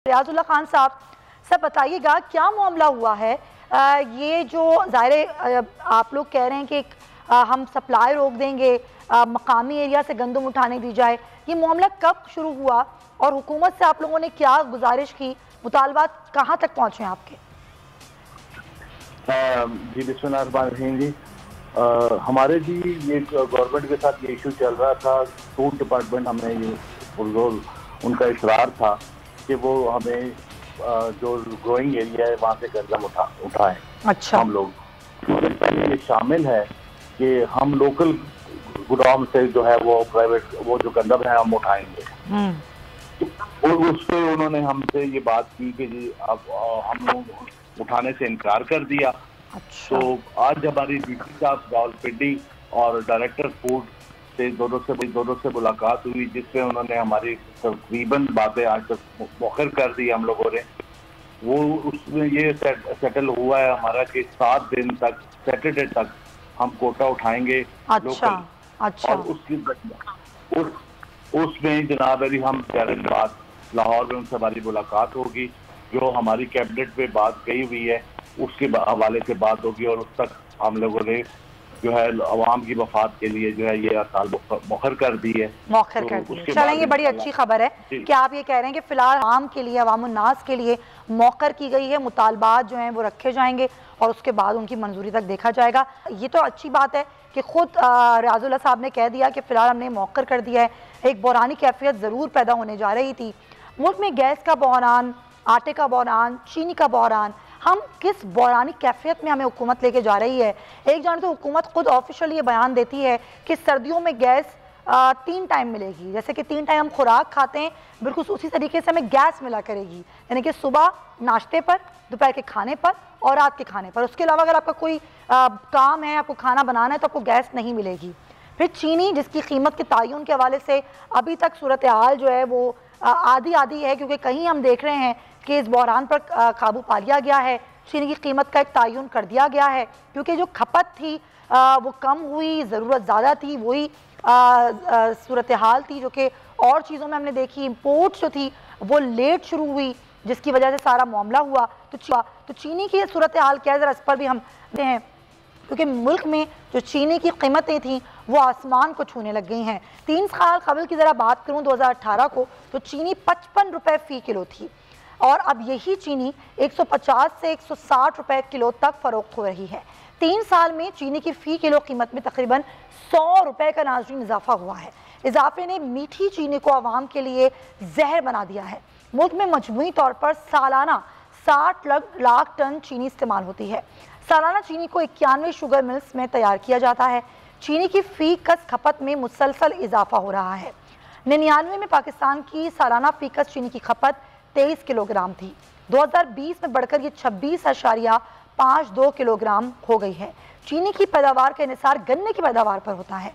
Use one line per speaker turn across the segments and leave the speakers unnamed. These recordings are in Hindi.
रियाजुल्लाह खान साहब, सब बताइएगा क्या मामला हुआ है। ये जो ज़ाहिर आप लोग कह रहे हैं कि हम सप्लाई रोक देंगे, मकामी एरिया से गंदम उठाने दी जाए, ये मामला कब शुरू हुआ और हुकूमत से आप लोगों ने क्या गुजारिश की, मुतालबात कहाँ तक पहुँचे हैं आपके?
जी बिस्मिल्लाहिर्रहमानिर्रहीम जी, हमारे जी ये गवर्नमेंट के साथ ये इशू चल रहा था। फूड डिपार्टमेंट हमें ये उनका इसरार था कि वो हमें जो ग्रोइंग एरिया है वहाँ से गंदम उठाएं। अच्छा, हम लोग पहले ये शामिल है कि हम लोकल गोदाम से जो है वो प्राइवेट वो जो गंदम है हम उठाएंगे। और उस पर उन्होंने हमसे ये बात की कि जी अब हम लोग उठाने से इनकार कर दिया। अच्छा। तो आज हमारी डीसी साहब रावलपिंडी और डायरेक्टर फूड से दोनों से मुलाकात हुई, जिसमें उन्होंने हमारी तकरीबन बातें आज तक मौखर कर दी हम लोगों ने। वो उसमें ये सेटल हुआ है हमारा कि 7 दिन तक, सैटरडे तक हम कोटा उठाएंगे। अच्छा, अच्छा। और उसमें जनाब अली हम बाद लाहौर में उनसे हमारी मुलाकात होगी, जो हमारी कैबिनेट में बात कही हुई है उसके हवाले से बात होगी और उस तक हम लोगों ने जो है अवाम की मफाद के लिए जो है ये हड़ताल मौखर कर दी है। मौखर कर दी है। चलें, ये बड़ी अच्छी खबर है कि आप ये कह रहे हैं कि फिलहाल आवाम के लिए, अवामुन्नास के लिए मौखर की गई है, मुतालबात जो हैं वो रखे जाएंगे और उसके बाद उनकी मंजूरी तक देखा जाएगा। ये तो अच्छी बात है कि खुद रियाजुल्लाह साहब ने कह दिया कि फिलहाल हमने मौखर कर दिया है। एक बहरानी कैफियत ज़रूर पैदा होने जा रही थी। मुल्क में गैस का बहरान, आटे का बहरान, चीनी का बहरान, हम किस बहरानी कैफियत में हमें हुकूमत लेके जा रही है। एक जान तो हुकूमत खुद ऑफिशियल ये बयान देती है कि सर्दियों में गैस 3 टाइम मिलेगी, जैसे कि 3 टाइम हम खुराक खाते हैं, बिल्कुल उसी तरीके से हमें गैस मिला करेगी, यानी कि सुबह नाश्ते पर, दोपहर के खाने पर और रात के खाने पर। उसके अलावा अगर आपका कोई काम है, आपको खाना बनाना है, तो आपको गैस नहीं मिलेगी। फिर चीनी, जिसकी कीमत के तयन के हवाले से अभी तक सूरत हाल जो है वो आधी आधी है, क्योंकि कहीं हम देख रहे हैं कि इस बहरान पर काबू पा लिया गया है, चीनी की कीमत का एक तयन कर दिया गया है, क्योंकि जो खपत थी वो कम हुई, ज़रूरत ज़्यादा थी, वही सूरत हाल थी जो कि और चीज़ों में हमने देखी। इम्पोर्ट जो थी वो लेट शुरू हुई, जिसकी वजह से सारा मामला हुआ। तो चीनी की सूरत हाल क्या है, ज़रा इस पर भी हम देखते हैं, क्योंकि मुल्क में जो चीनी की कीमतें थीं वो आसमान को छूने लग गई हैं। 3 साल कबल की ज़रा बात करूँ 2018 को, तो चीनी 55 रुपये फ़ी किलो थी और अब यही चीनी 150 से 160 रुपये किलो तक फ़रोख्त हो रही है। 3 साल में चीनी की फ़ी किलो कीमत में तकरीबन 100 रुपये का नाज़रीन इजाफा हुआ है। इजाफे ने मीठी चीनी को आवाम के लिए जहर बना दिया है। मुल्क में मजमूई तौर पर सालाना 60 लाख टन चीनी इस्तेमाल होती है। सालाना चीनी को 91 शुगर मिल्स में तैयार किया जाता है। चीनी की फ़ी कस खपत में मुसलसल इजाफा हो रहा है। 99 में पाकिस्तान की सालाना फ़ी कस चीनी की खपत 23 किलोग्राम थी। 2020 में बढ़कर ये 26.52 किलोग्राम हो गई है। चीनी की पैदावार का इन्हिसार गन्ने की पैदावार पर होता है।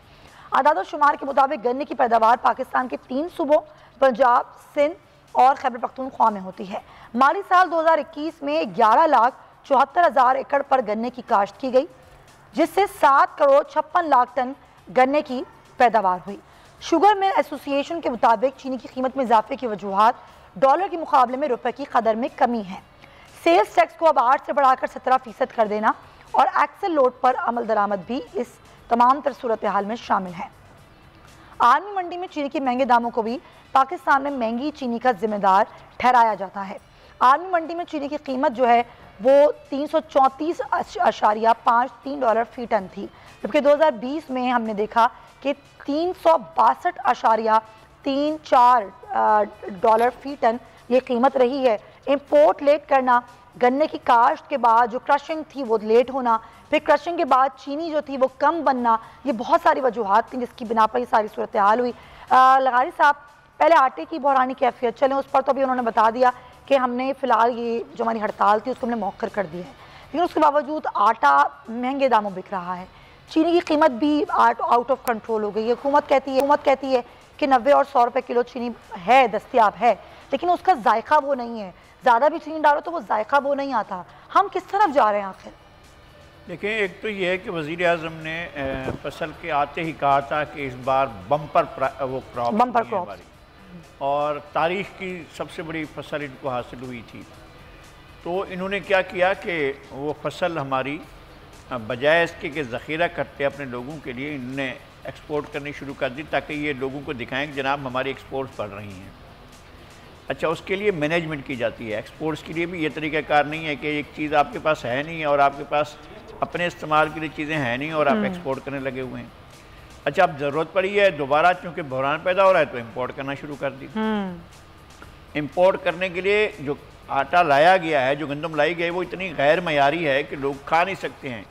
आदाद शुमार के मुताबिक गन्ने की पैदावार पाकिस्तान के 3 सूबों पंजाब, सिंध और खैबर पख्तूनख्वा में होती है। माली साल 2021 में 11,74,000 एकड़ पर गन्ने की काश्त की गई, जिससे 7,56,00,000 टन गन्ने की पैदावार हुई। शुगर मिल एसोसिएशन के मुताबिक चीनी की कीमत में इजाफे की वजूहात डॉलर के मुकाबले में रुपए की कदर में कमी है। सेल्स टैक्स को अब 8 से बढ़ाकर 17% कर देना और एक्सेल लोड पर अमल दरामद भी इस तमाम तर सूरत हाल में शामिल है। आर्मी मंडी में चीनी के महंगे दामों को भी पाकिस्तान में महंगी चीनी का जिम्मेदार ठहराया जाता है। आर्मी मंडी में चीनी की कीमत जो है वो 334.53 डॉलर फ़ी टन थी, जबकि 2020 में हमने देखा कि 362.34 डॉलर फ़ी टन ये कीमत रही है। इंपोर्ट लेट करना, गन्ने की काश्त के बाद जो क्रशिंग थी वो लेट होना, फिर क्रशिंग के बाद चीनी जो थी वो कम बनना, ये बहुत सारी वजूहात थी जिसकी बिना पर ये सारी सूरत हाल हुई। लगारी साहब, पहले आटे की बहरानी कैफियत चलें, उस पर तो अभी उन्होंने बता दिया कि हमने फ़िलहाल ये जो हमारी हड़ताल थी उसको हमने मौखर कर दिया है, लेकिन उसके बावजूद आटा महंगे दामों बिक रहा है। चीनी की कीमत भी आउट ऑफ कंट्रोल हो गई है। हुकूमत कहती है कि 90 और 100 रुपये किलो चीनी है, दस्तियाब है, लेकिन उसका जायका वो नहीं है। ज़्यादा भी चीनी डालो तो वो जायका वो नहीं आता। हम किस तरफ जा रहे हैं आखिर?
देखिए, एक तो ये है कि वज़ीर आज़म ने फसल के आते ही कहा था कि इस बार बम्पर क्रॉप और तारीख़ की सबसे बड़ी फसल इनको हासिल हुई थी। तो इन्होंने क्या किया कि वो फसल हमारी बजाय इसके कि ज़ख़ीरा करते अपने लोगों के लिए, इन्होंने एक्सपोर्ट करनी शुरू कर दी ताकि ये लोगों को दिखाएं कि जनाब हमारी एक्सपोर्ट्स बढ़ रही हैं। अच्छा, उसके लिए मैनेजमेंट की जाती है। एक्सपोर्ट्स के लिए भी ये तरीक़ाकार नहीं है कि एक चीज़ आपके पास है नहीं है और आपके पास अपने इस्तेमाल के लिए चीज़ें हैं नहीं और आप एक्सपोर्ट करने लगे हुए हैं। अच्छा, अब ज़रूरत पड़ी है दोबारा, चूँकि बहरान पैदा हो रहा है तो इम्पोर्ट करना शुरू कर दी। इम्पोर्ट करने के लिए जो आटा लाया गया है, जो गंदम लाई गई, वो इतनी गैर मयारी है कि लोग खा नहीं सकते हैं।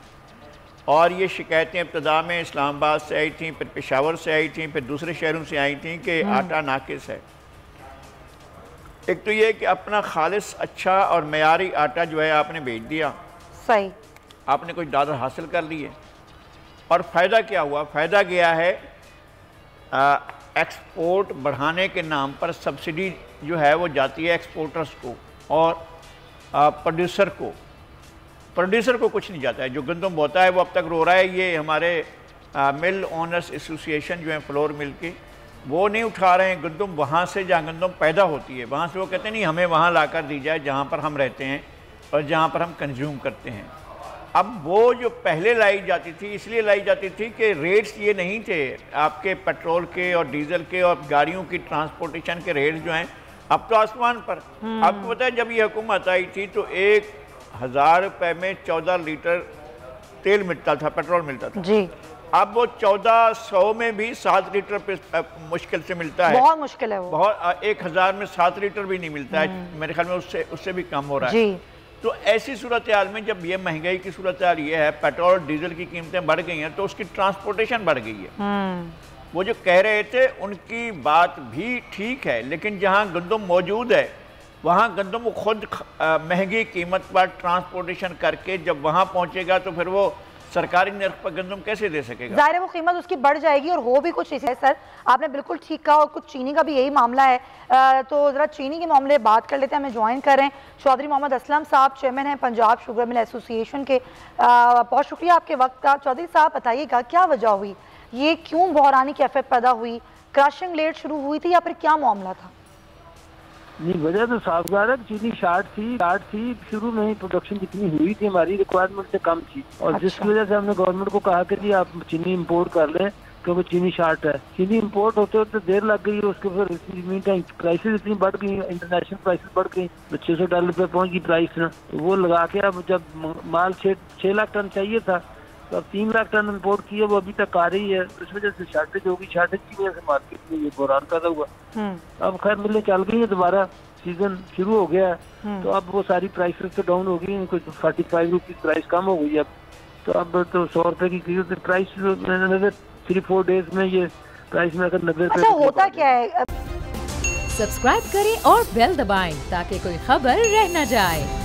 और ये शिकायतें इब्तदा में इस्लामाबाद से आई थी, फिर पेशावर से आई थी, फिर दूसरे शहरों से आई थी कि आटा नाकिस है। एक तो ये कि अपना खालिस अच्छा और मयारी आटा जो है आपने बेच दिया,
सही,
आपने कुछ डॉलर हासिल कर लिए। और फ़ायदा क्या हुआ? फ़ायदा गया है एक्सपोर्ट बढ़ाने के नाम पर सब्सिडी जो है वो जाती है एक्सपोर्टर्स को और प्रोड्यूसर को। प्रोड्यूसर को कुछ नहीं जाता है। जो गंदम बोता है वो अब तक रो रहा है। ये हमारे मिल ओनर्स एसोसिएशन जो है फ्लोर मिल के, वो नहीं उठा रहे हैं गंदम वहाँ से जहाँ गंदम पैदा होती है, वहाँ से वो कहते हैं नहीं, हमें वहाँ ला कर दी जाए जहाँ पर हम रहते हैं और जहाँ पर हम कंज्यूम करते हैं। अब वो जो पहले लाई जाती थी, इसलिए लाई जाती थी कि रेट्स ये नहीं थे आपके पेट्रोल के और डीजल के और गाड़ियों की ट्रांसपोर्टेशन के रेट्स जो हैं अब तो आसमान पर। आपको पता है जब ये हुकूमत आई थी तो 1000 रुपये में 14 लीटर तेल मिलता था, पेट्रोल मिलता था जी। अब वो 1400 में भी 7 लीटर पे मुश्किल से मिलता है। बहुत मुश्किल है वो, बहुत 1000 में 7 लीटर भी नहीं मिलता है मेरे ख्याल में, उससे भी कम हो रहा है जी। तो ऐसी सूरत हाल में जब ये महंगाई की सूरत हाल ये है, पेट्रोल डीजल की कीमतें बढ़ गई हैं तो उसकी ट्रांसपोर्टेशन बढ़ गई है। वो जो कह रहे थे उनकी बात भी ठीक है, लेकिन जहाँ गंदम मौजूद है वहाँ गंदम वो खुद महंगी कीमत पर ट्रांसपोर्टेशन करके जब वहाँ पहुँचेगा तो फिर वो सरकारी नर्ख पर गंदम कैसे दे सकेगा? ज़ाहिर है वो कीमत उसकी बढ़ जाएगी और हो भी कुछ इसे। सर आपने बिल्कुल ठीक कहा, और कुछ चीनी का भी यही मामला है। तो ज़रा चीनी के मामले बात कर लेते हैं। हमें ज्वाइन कर रहे हैं चौधरी मोहम्मद असलम साहब, चेयरमैन हैं पंजाब शुगर मिल एसोसिएशन के। बहुत शुक्रिया आपके वक्त का। चौधरी साहब बताइएगा क्या वजह हुई, ये क्यों बहरानी कैफियत पैदा हुई? क्रशिंग लेट शुरू हुई थी या फिर क्या मामला था?
नहीं, वजह तो साफगार है, चीनी शार्ट थी शुरू में ही। प्रोडक्शन जितनी हुई थी हमारी रिक्वायरमेंट से कम थी और जिसकी वजह से हमने गवर्नमेंट को कहा कि जी आप चीनी इंपोर्ट कर लें क्योंकि चीनी शार्ट है। चीनी इंपोर्ट होते होते देर लग गई, उसके फिर प्राइसेस इतनी बढ़ गई, इंटरनेशनल प्राइसेस बढ़ गई, $600 पे पहुंच गई प्राइस ना। तो वो लगा के अब जब माल 6 लाख टन चाहिए था तो अब 3 लाख टन इम्पोर्ट किया, वो अभी तक आ रही है। इस वजह से शार्टेज होगी, शार्टेज की वजह से मार्केट में ये बहरान पैदा हुआ। अब खैर मिलें चल गई है, दोबारा सीजन शुरू हो गया है तो अब वो सारी प्राइस तो डाउन हो गई, कुछ 45 रुपीज प्राइस कम हो गई। अब तो 100 रुपए की प्राइस 3-4 डेज में ये प्राइस में अगर 90 रुपए।
होता क्या है?
सब्सक्राइब करें और बेल दबाएं ताकि कोई खबर रह न जाए।